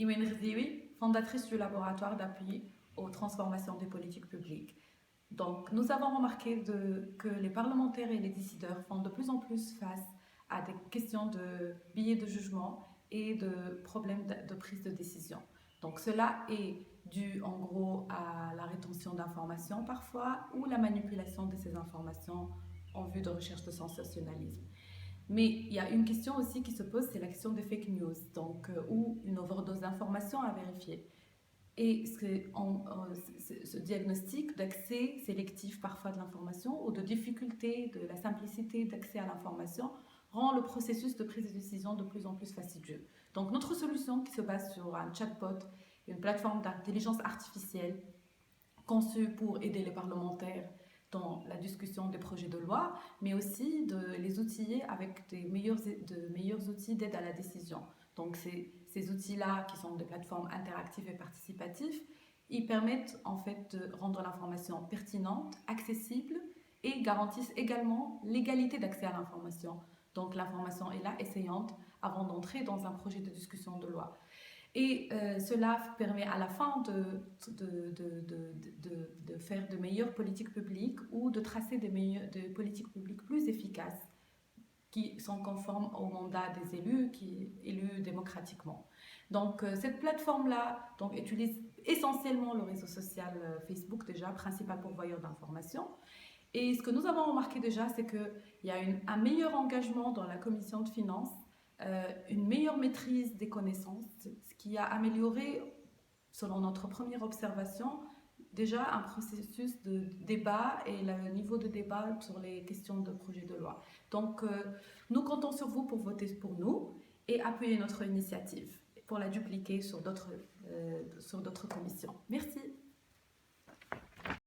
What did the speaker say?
Imen Rziewi, fondatrice du laboratoire d'appui aux transformations des politiques publiques. Donc, nous avons remarqué que les parlementaires et les décideurs font de plus en plus face à des questions de biais de jugement et de problèmes de prise de décision. Donc, cela est dû en gros à la rétention d'informations parfois ou la manipulation de ces informations en vue de recherche de sensationnalisme. Mais il y a une question aussi qui se pose, c'est la question des fake news, donc, ou une overdose d'informations à vérifier. Et ce diagnostic d'accès sélectif parfois de l'information ou de difficulté, de la simplicité d'accès à l'information rend le processus de prise de décision de plus en plus fastidieux. Donc notre solution qui se base sur un chatbot, une plateforme d'intelligence artificielle conçue pour aider les parlementaires dans la discussion des projets de loi, mais aussi de les outiller avec de meilleurs outils d'aide à la décision. Donc ces outils-là, qui sont des plateformes interactives et participatives, ils permettent en fait de rendre l'information pertinente, accessible et garantissent également l'égalité d'accès à l'information. Donc l'information est là, essayante, avant d'entrer dans un projet de discussion de loi. Et cela permet à la fin de faire de meilleures politiques publiques ou de tracer des politiques publiques plus efficaces qui sont conformes au mandat des élus, élus démocratiquement. Donc cette plateforme-là utilise essentiellement le réseau social Facebook déjà, principal pourvoyeur d'informations. Et ce que nous avons remarqué déjà, c'est qu'il y a un meilleur engagement dans la commission de finances, une meilleure maîtrise des connaissances, ce qui a amélioré, selon notre première observation, déjà un processus de débat et le niveau de débat sur les questions de projet de loi. Donc, nous comptons sur vous pour voter pour nous et appuyer notre initiative pour la dupliquer sur d'autres commissions. Merci.